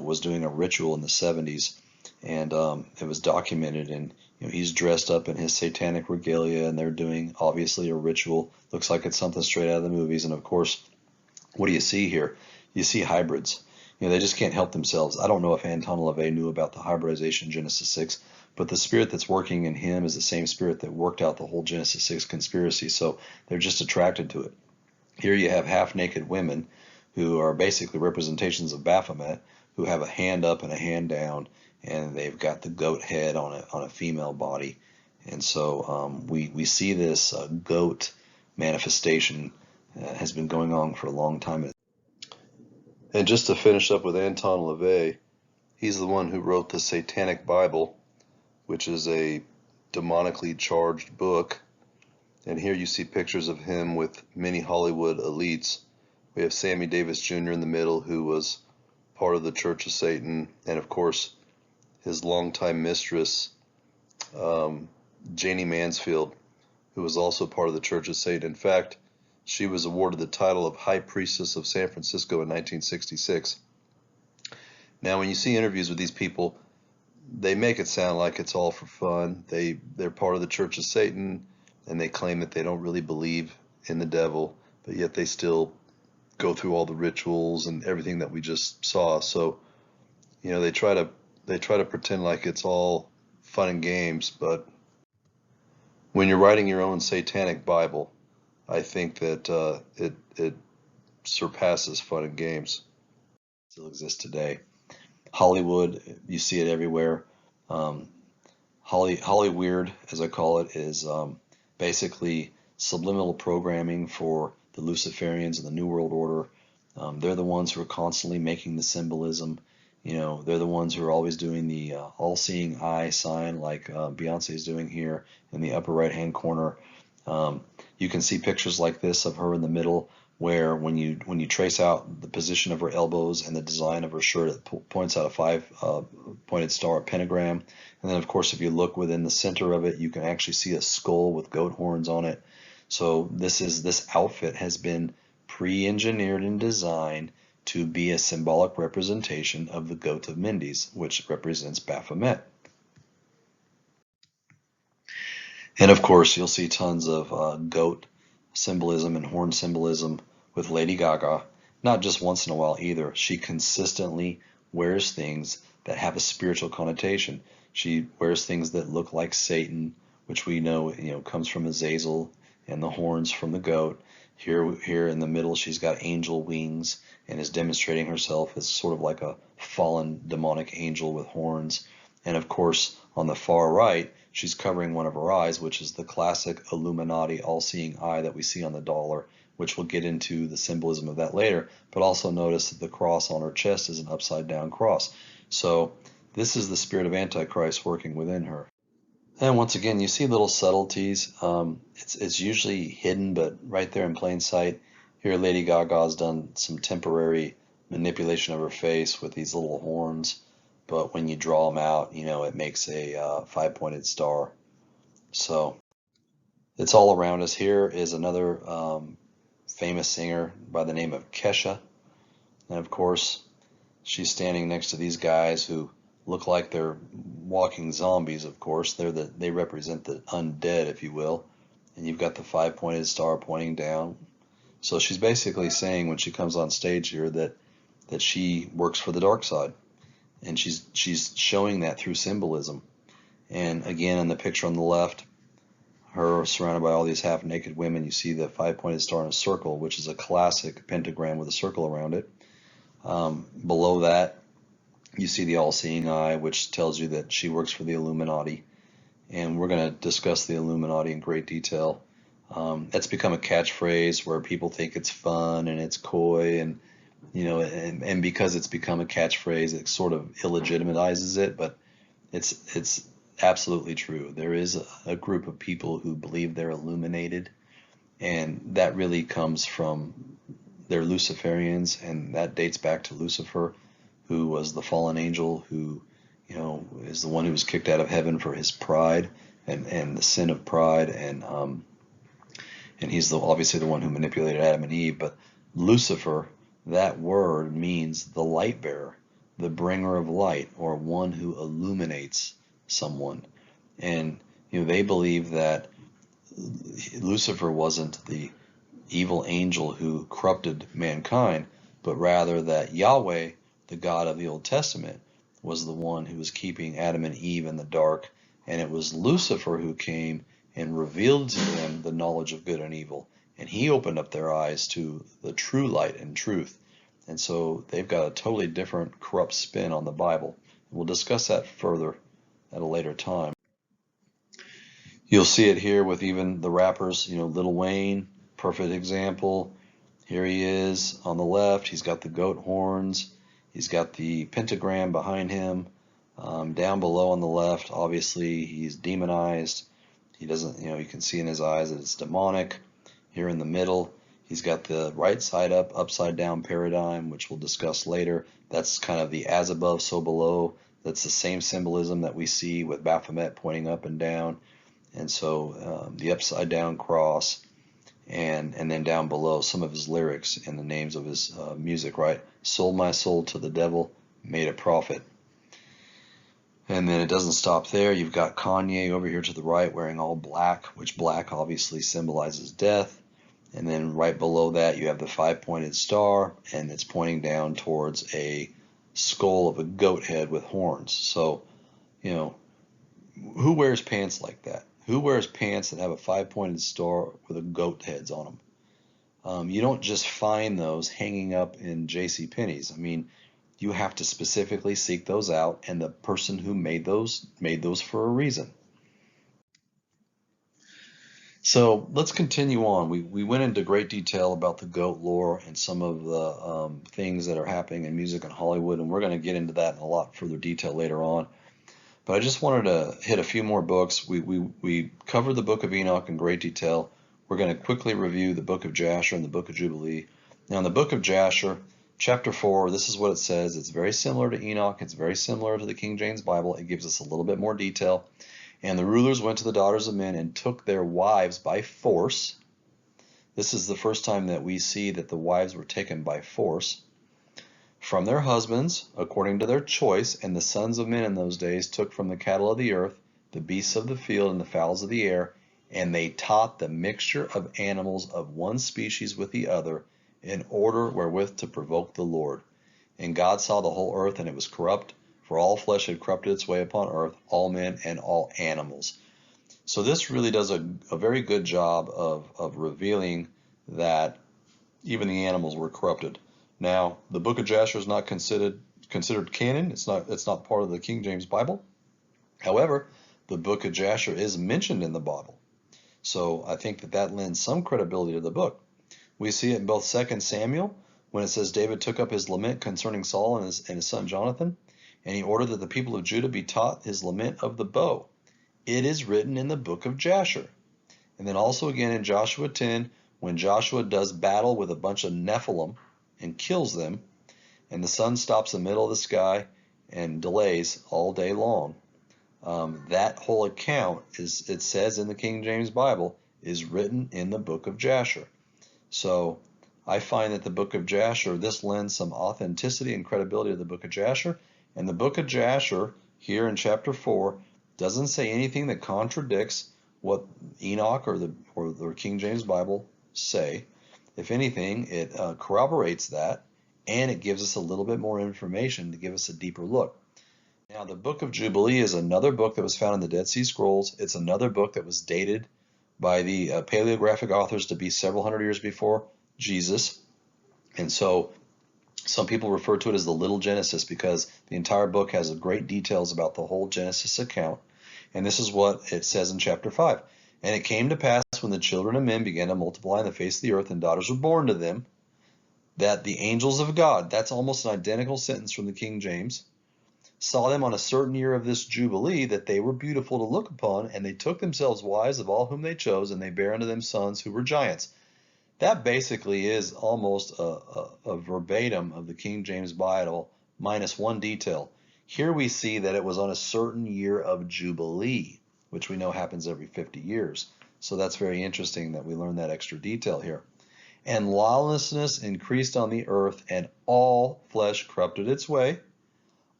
was doing a ritual in the 70s, and it was documented, and he's dressed up in his satanic regalia, and they're doing obviously a ritual. Looks like it's something straight out of the movies, and of course, what do you see here? You see hybrids. They just can't help themselves. I don't know if Anton LaVey knew about the hybridization in Genesis 6, but the spirit that's working in him is the same spirit that worked out the whole Genesis 6 conspiracy, so they're just attracted to it. Here you have half-naked women who are basically representations of Baphomet, who have a hand up and a hand down, and they've got the goat head on a female body. And so we see this goat manifestation has been going on for a long time. And just to finish up with Anton LaVey, he's the one who wrote the Satanic Bible, which is a demonically charged book. And here you see pictures of him with many Hollywood elites. We have Sammy Davis Jr. in the middle, who was part of the Church of Satan, and of course his longtime mistress, Janie Mansfield, who was also part of the Church of Satan. In fact, she was awarded the title of High Priestess of San Francisco in 1966. Now, when you see interviews with these people, they make it sound like it's all for fun. They're part of the Church of Satan, and they claim that they don't really believe in the devil, but yet they still go through all the rituals and everything that we just saw. So, they try to pretend like it's all fun and games, but when you're writing your own Satanic Bible, I think that it surpasses fun and games. It still exists today. Hollywood, you see it everywhere. Hollyweird, as I call it, is basically subliminal programming for the Luciferians and the New World Order. They're the ones who are constantly making the symbolism. They're the ones who are always doing the all-seeing eye sign, like Beyonce is doing here in the upper right-hand corner. You can see pictures like this of her in the middle, where when you trace out the position of her elbows and the design of her shirt, it points out a five-pointed star, a pentagram. And then, of course, if you look within the center of it, you can actually see a skull with goat horns on it. So this outfit has been pre-engineered and designed to be a symbolic representation of the goat of Mendes, which represents Baphomet. And of course, you'll see tons of goat symbolism and horn symbolism with Lady Gaga. Not just once in a while either. She consistently wears things that have a spiritual connotation. She wears things that look like Satan, which we know, comes from Azazel, and the horns from the goat. Here in the middle, she's got angel wings and is demonstrating herself as sort of like a fallen demonic angel with horns. And of course, on the far right, she's covering one of her eyes, which is the classic Illuminati all-seeing eye that we see on the dollar, which we'll get into the symbolism of that later. But also notice that the cross on her chest is an upside-down cross. So this is the spirit of Antichrist working within her. And once again, you see little subtleties. It's usually hidden, but right there in plain sight. Here, Lady Gaga's done some temporary manipulation of her face with these little horns. But when you draw them out, it makes a five-pointed star. So it's all around us. Here is another famous singer by the name of Kesha. And of course, she's standing next to these guys who look like they're walking zombies, of course. They represent the undead, if you will. And you've got the five-pointed star pointing down. So she's basically saying when she comes on stage here that she works for the dark side. And she's showing that through symbolism. And again, in the picture on the left, her surrounded by all these half-naked women, you see the five-pointed star in a circle, which is a classic pentagram with a circle around it. Below that, you see the all-seeing eye, which tells you that she works for the Illuminati. And we're going to discuss the Illuminati in great detail. That's become a catchphrase where people think it's fun and it's coy, and and because it's become a catchphrase, it sort of illegitimizes it, but it's absolutely true. There is a group of people who believe they're illuminated, and that really comes from they're Luciferians, and that dates back to Lucifer, who was the fallen angel who, is the one who was kicked out of heaven for his pride and the sin of pride, and he's obviously the one who manipulated Adam and Eve. But Lucifer, that word means the light bearer, the bringer of light, or one who illuminates someone. And they believe that Lucifer wasn't the evil angel who corrupted mankind, but rather that Yahweh, the God of the Old Testament, was the one who was keeping Adam and Eve in the dark, and it was Lucifer who came and revealed to them the knowledge of good and evil, and he opened up their eyes to the true light and truth. And so they've got a totally different corrupt spin on the Bible. We'll discuss that further at a later time. You'll see it here with even the rappers, Lil Wayne, perfect example. Here he is on the left. He's got the goat horns. He's got the pentagram behind him. Down below on the left, obviously he's demonized. He doesn't, you can see in his eyes that it's demonic. Here in the middle, he's got the right side up, upside down paradigm, which we'll discuss later. That's kind of the as above, so below. That's the same symbolism that we see with Baphomet pointing up and down. And so the upside down cross, and then down below some of his lyrics and the names of his music, right? Sold my soul to the devil, made a profit. And then it doesn't stop there. You've got Kanye over here to the right wearing all black, which black obviously symbolizes death. And then right below that you have the 5-pointed star, and it's pointing down towards a skull of a goat head with horns. So, who wears pants like that? Who wears pants that have a 5-pointed star with a goat heads on them? You don't just find those hanging up in JCPenney's. I mean, you have to specifically seek those out, and the person who made those for a reason. So let's continue on. We went into great detail about the goat lore and some of the things that are happening in music and Hollywood, and we're going to get into that in a lot further detail later on. But I just wanted to hit a few more books. We covered the book of Enoch in great detail. We're going to quickly review the book of Jasher and the book of Jubilee. Now in the book of Jasher, chapter 4, this is what it says. It's very similar to Enoch. It's very similar to the King James Bible. It gives us a little bit more detail. And the rulers went to the daughters of men and took their wives by force. This is the first time that we see that the wives were taken by force from their husbands, according to their choice. And the sons of men in those days took from the cattle of the earth, the beasts of the field, and the fowls of the air, and they taught the mixture of animals of one species with the other, in order wherewith to provoke the Lord. And God saw the whole earth, and it was corrupt, for all flesh had corrupted its way upon earth, all men and all animals. So this really does a very good job of revealing that even the animals were corrupted. Now, the book of Jasher is not considered canon. It's not part of the King James Bible. However, the book of Jasher is mentioned in the Bible. So I think that lends some credibility to the book. We see it in both 2 Samuel, when it says David took up his lament concerning Saul and his son Jonathan, and he ordered that the people of Judah be taught his lament of the bow. It is written in the book of Jasher. And then also again in Joshua 10, when Joshua does battle with a bunch of nephilim and kills them, and the sun stops in the middle of the sky and delays all day long. That whole account, it says in the King James Bible, is written in the book of Jasher. So I find that the book of Jasher, this lends some authenticity and credibility to the book of Jasher. And the book of Jasher, here in chapter 4, doesn't say anything that contradicts what Enoch or the King James Bible say. If anything, it corroborates that, and it gives us a little bit more information to give us a deeper look. Now, the book of Jubilee is another book that was found in the Dead Sea Scrolls. It's another book that was dated by the paleographic authors to be several hundred years before Jesus. And so some people refer to it as the Little Genesis because the entire book has great details about the whole Genesis account. And this is what it says in chapter 5. And it came to pass when the children of men began to multiply on the face of the earth and daughters were born to them, that the angels of God, that's almost an identical sentence from the King James, saw them on a certain year of this Jubilee, that they were beautiful to look upon, and they took themselves wives of all whom they chose, and they bare unto them sons who were giants. That basically is almost a verbatim of the King James Bible minus one detail. Here we see that it was on a certain year of Jubilee, which we know happens every 50 years. So that's very interesting that we learn that extra detail here. And lawlessness increased on the earth, and all flesh corrupted its way,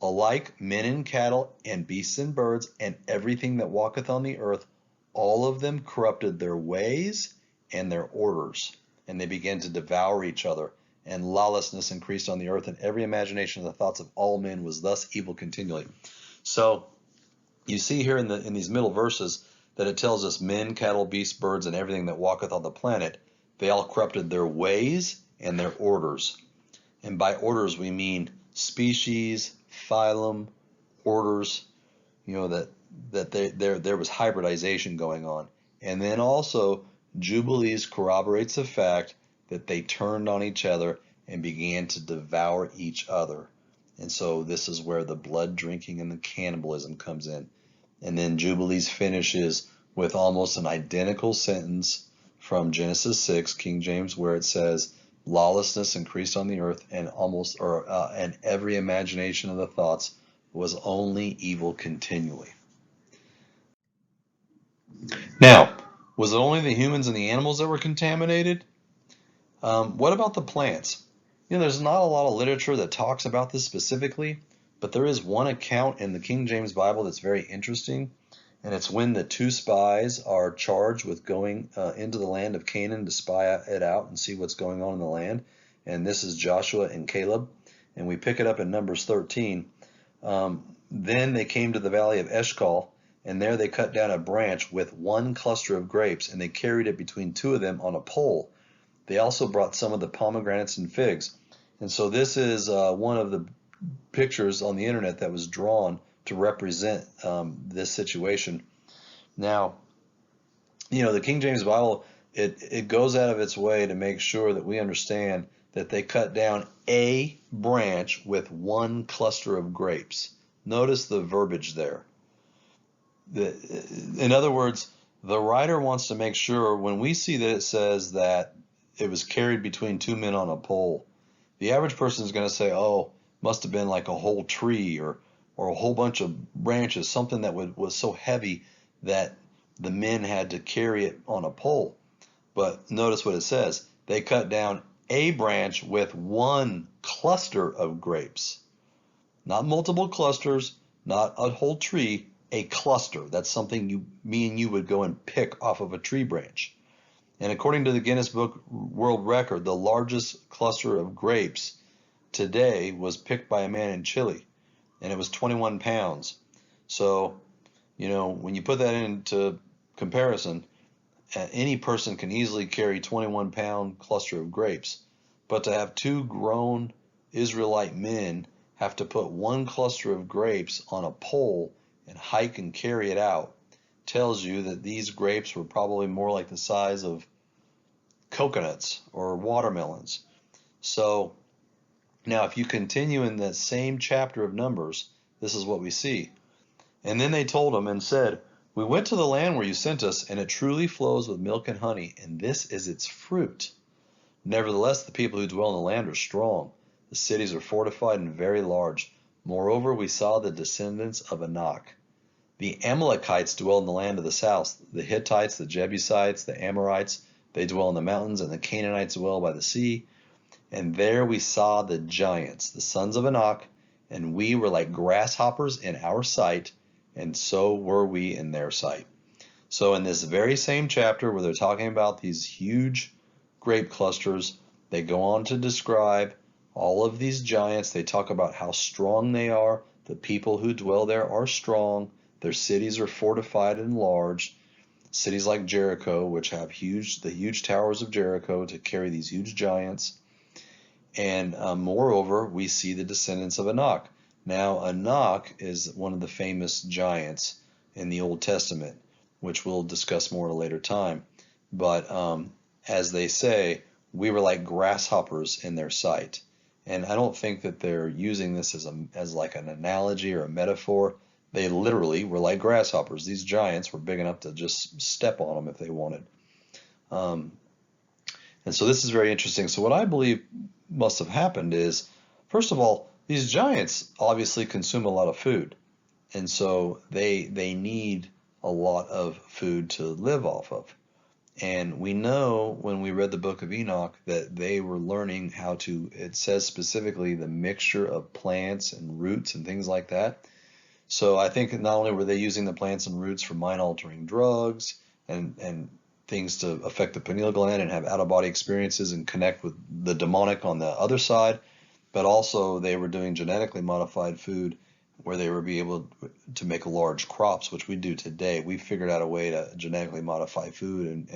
alike men and cattle, and beasts and birds, and everything that walketh on the earth, all of them corrupted their ways and their orders, and they began to devour each other. And lawlessness increased on the earth, and every imagination of the thoughts of all men was thus evil continually. So you see here in these middle verses that it tells us men, cattle, beasts, birds, and everything that walketh on the planet, they all corrupted their ways and their orders. And by orders we mean species, phylum, orders, that there was hybridization going on. And then also Jubilees corroborates the fact that they turned on each other and began to devour each other. And so this is where the blood drinking and the cannibalism comes in. And then Jubilees finishes with almost an identical sentence from Genesis 6, King James, where it says, lawlessness increased on the earth, and and every imagination of the thoughts was only evil continually. Now, was it only the humans and the animals that were contaminated? What about the plants? There's not a lot of literature that talks about this specifically, but there is one account in the King James Bible that's very interesting, and it's when the two spies are charged with going into the land of Canaan to spy it out and see what's going on in the land. And this is Joshua and Caleb, and we pick it up in Numbers 13. Then they came to the valley of Eshcol, and there they cut down a branch with one cluster of grapes, and they carried it between two of them on a pole. They also brought some of the pomegranates and figs. And so this is one of the pictures on the internet that was drawn to represent this situation. Now, the King James Bible, it goes out of its way to make sure that we understand that they cut down a branch with one cluster of grapes. Notice the verbiage there. In other words, the writer wants to make sure when we see that it says that it was carried between two men on a pole, the average person is going to say, oh, must have been like a whole tree or a whole bunch of branches, something that was so heavy that the men had to carry it on a pole. But notice what it says. They cut down a branch with one cluster of grapes. Not multiple clusters, not a whole tree, a cluster. That's something me and you would go and pick off of a tree branch. And according to the Guinness Book World Record, the largest cluster of grapes today was picked by a man in Chile, and it was 21 pounds. So, when you put that into comparison, any person can easily carry 21-pound cluster of grapes. But to have two grown Israelite men have to put one cluster of grapes on a pole and hike and carry it out tells you that these grapes were probably more like the size of coconuts or watermelons. So now if you continue in that same chapter of Numbers, this is what we see. And then they told him and said, we went to the land where you sent us, and it truly flows with milk and honey, and this is its fruit. Nevertheless, the people who dwell in the land are strong. The cities are fortified and very large. Moreover, we saw the descendants of Enoch. The Amalekites dwell in the land of the south. The Hittites, the Jebusites, the Amorites, they dwell in the mountains, and the Canaanites dwell by the sea. And there we saw the giants, the sons of Enoch, and we were like grasshoppers in our sight, and so were we in their sight. So in this very same chapter where they're talking about these huge grape clusters, they go on to describe all of these giants. They talk about how strong they are. The people who dwell there are strong. Their cities are fortified and large. Cities like Jericho, which have the huge towers of Jericho to carry these huge giants. And moreover, we see the descendants of Enoch. Now, Enoch is one of the famous giants in the Old Testament, which we'll discuss more at a later time. But as they say, we were like grasshoppers in their sight. And I don't think that they're using this as like an analogy or a metaphor. They literally were like grasshoppers. These giants were big enough to just step on them if they wanted. And so this is very interesting. So what I believe must have happened is, first of all, these giants obviously consume a lot of food. And so they need a lot of food to live off of. And we know when we read the book of Enoch that they were learning how to, it says specifically the mixture of plants and roots and things like that. So I think not only were they using the plants and roots for mind-altering drugs and things to affect the pineal gland and have out-of-body experiences and connect with the demonic on the other side, but also they were doing genetically modified food where they would be able to make large crops, which we do today. We figured out a way to genetically modify food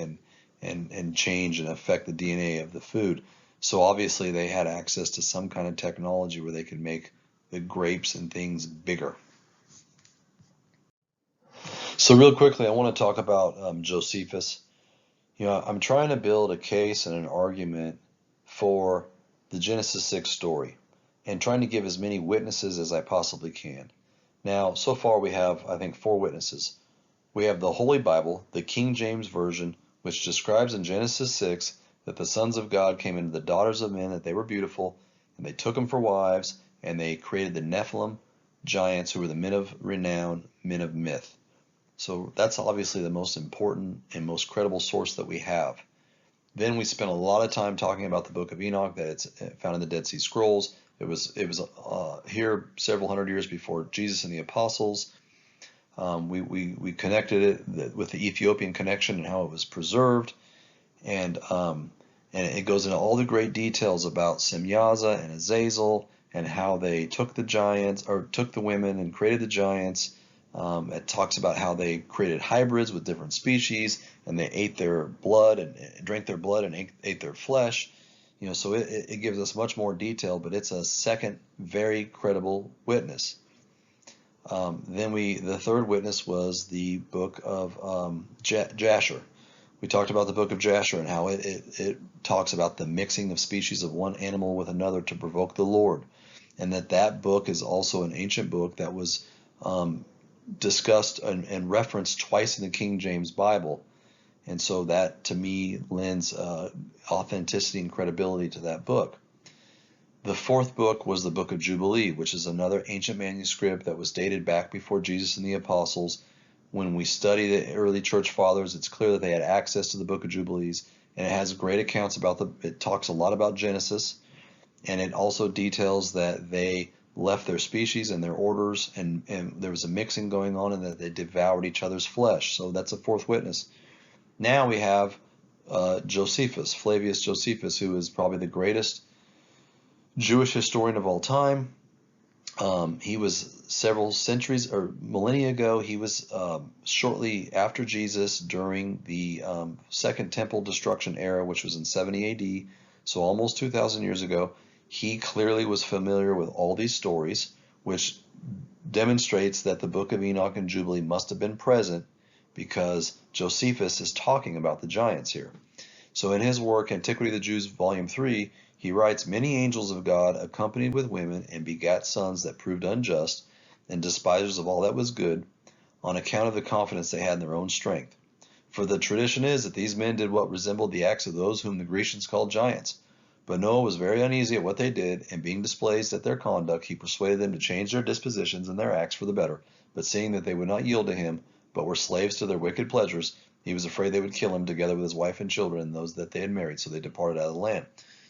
and change and affect the DNA of the food. So obviously they had access to some kind of technology where they could make the grapes and things bigger. So real quickly, I want to talk about Josephus. I'm trying to build a case and an argument for the Genesis 6 story and trying to give as many witnesses as I possibly can. Now, so far we have, I think, 4 witnesses. We have the Holy Bible, the King James Version, which describes in Genesis 6 that the sons of God came into the daughters of men, that they were beautiful, and they took them for wives, and they created the Nephilim, giants who were the men of renown, men of myth. So that's obviously the most important and most credible source that we have. Then we spent a lot of time talking about the book of Enoch, that it's found in the Dead Sea Scrolls. It was here several hundred years before Jesus and the apostles. We connected it with the Ethiopian connection and how it was preserved, and it goes into all the great details about Semyaza and Azazel and how they took the giants or took the women and created the giants. It talks about how they created hybrids with different species, and they ate their blood and drank their blood and ate their flesh. So it gives us much more detail, but it's a second very credible witness. Then the third witness was the book of Jasher. We talked about the book of Jasher and how it talks about the mixing of species of one animal with another to provoke the Lord, and that book is also an ancient book that was discussed and referenced twice in the King James Bible. And so that, to me, lends authenticity and credibility to that book. The fourth book was the book of Jubilee, which is another ancient manuscript that was dated back before Jesus and the apostles. When we study the early church fathers, it's clear that they had access to the book of Jubilees, and it has great accounts about it talks a lot about Genesis, and it also details that they left their species and their orders, and there was a mixing going on, and that they devoured each other's flesh. So that's a fourth witness. Now we have Josephus, Flavius Josephus, who is probably the greatest Jewish historian of all time. He was several centuries or millennia ago. He was shortly after Jesus during the Second Temple destruction era, which was in 70 AD, so almost 2,000 years ago. He clearly was familiar with all these stories, which demonstrates that the book of Enoch and Jubilee must have been present, because Josephus is talking about the giants here. So in his work, Antiquity of the Jews, Volume 3, he writes, "Many angels of God accompanied with women and begat sons that proved unjust and despisers of all that was good, on account of the confidence they had in their own strength. For the tradition is that these men did what resembled the acts of those whom the Grecians called giants. But Noah was very uneasy at what they did, and being displeased at their conduct, he persuaded them to change their dispositions and their acts for the better. But seeing that they would not yield to him, but were slaves to their wicked pleasures, he was afraid they would kill him together with his wife and children and those that they had married, so they departed out of the land."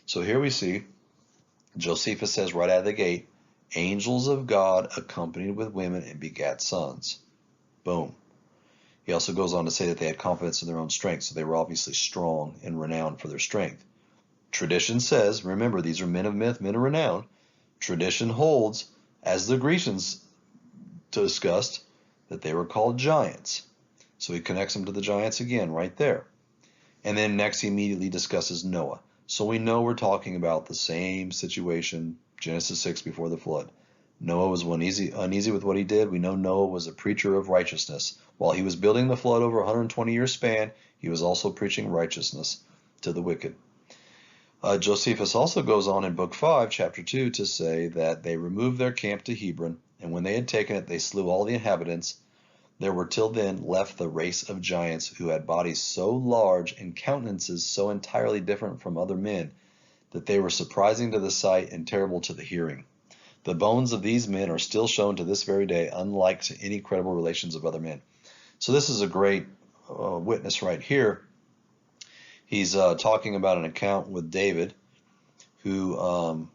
So here we see Josephus says right out of the gate, angels of God accompanied with women and begat sons. Boom. He also goes on to say that they had confidence in their own strength, so they were obviously strong and renowned for their strength. Tradition says, remember, these are men of myth, men of renown. Tradition holds, as the Grecians discussed, that they were called giants. So he connects them to the giants again right there. And then next he immediately discusses Noah. So we know we're talking about the same situation, Genesis 6 before the flood. Noah was uneasy with what he did. We know Noah was a preacher of righteousness. While he was building the flood over a 120-year span, he was also preaching righteousness to the wicked. Josephus also goes on in Book 5, Chapter 2, to say that they removed their camp to Hebron, and when they had taken it, they slew all the inhabitants. there were till then left the race of giants who had bodies so large and countenances so entirely different from other men that they were surprising to the sight and terrible to the hearing. The bones of these men are still shown to this very day, unlike to any credible relations of other men. So this is a great witness right here. He's talking about an account with David, who,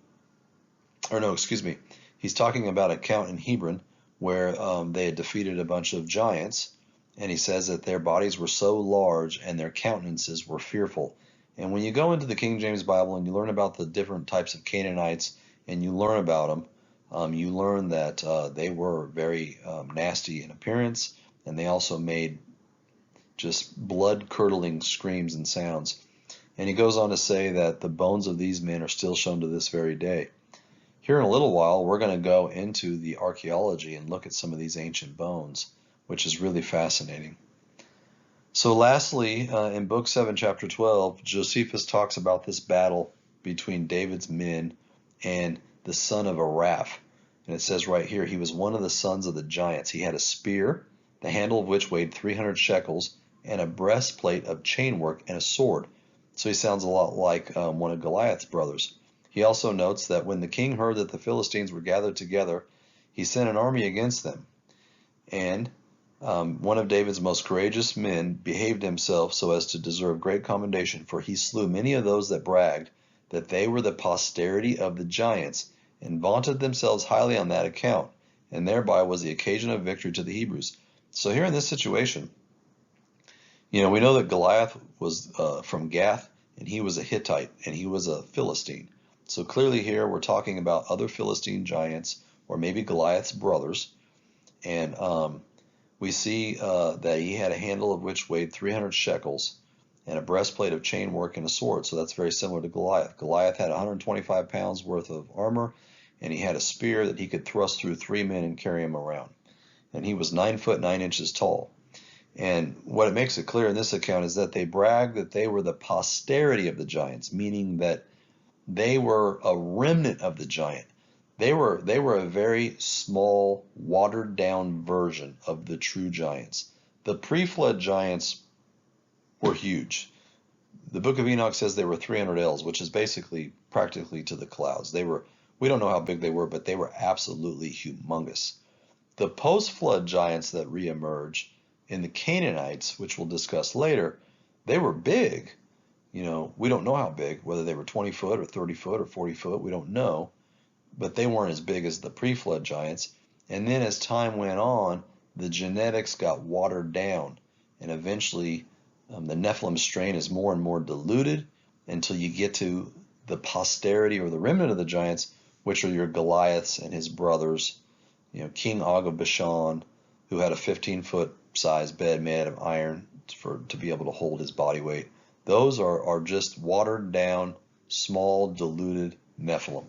he's talking about an account in Hebron where they had defeated a bunch of giants, and he says that their bodies were so large and their countenances were fearful. And when you go into the King James Bible and you learn about the different types of Canaanites and you learn about them, you learn that they were very nasty in appearance, and they also made just blood-curdling screams and sounds. And he goes on to say that the bones of these men are still shown to this very day. Here in a little while, we're going to go into the archaeology and look at some of these ancient bones, which is really fascinating. So lastly, in Book 7, Chapter 12, Josephus talks about this battle between David's men and the son of Araph. And it says right here, he was one of the sons of the giants. He had a spear, the handle of which weighed 300 shekels, and a breastplate of chainwork and a sword. So he sounds a lot like one of Goliath's brothers. He also notes that when the king heard that the Philistines were gathered together, he sent an army against them. And one of David's most courageous men behaved himself so as to deserve great commendation, for he slew many of those that bragged that they were the posterity of the giants, and vaunted themselves highly on that account, and thereby was the occasion of victory to the Hebrews. So here in this situation, we know that Goliath was from Gath, and he was a Hittite, and he was a Philistine. So clearly here we're talking about other Philistine giants, or maybe Goliath's brothers, and we see that he had a handle of which weighed 300 shekels, and a breastplate of chain work and a sword. So that's very similar to Goliath. Goliath had 125 pounds worth of armor, and he had a spear that he could thrust through 3 men and carry him around. And he was 9 foot 9 inches tall. And what it makes it clear in this account is that they bragged that they were the posterity of the giants, meaning that they were a remnant of the giant. They were a very small, watered down version of the true giants. The pre-flood giants were huge. The book of Enoch says they were 300 ells, which is basically practically to the clouds. We don't know how big they were, but they were absolutely humongous. The post-flood giants that reemerge in the Canaanites, which we'll discuss later, they were big. We don't know how big, whether they were 20 foot or 30 foot or 40 foot, we don't know. But they weren't as big as the pre-flood giants. And then as time went on, the genetics got watered down, and eventually the Nephilim strain is more and more diluted until you get to the posterity or the remnant of the giants, which are your Goliaths and his brothers, King Og of Bashan, who had a 15-foot size bed made out of iron to be able to hold his body weight. Those are just watered down, small, diluted Nephilim.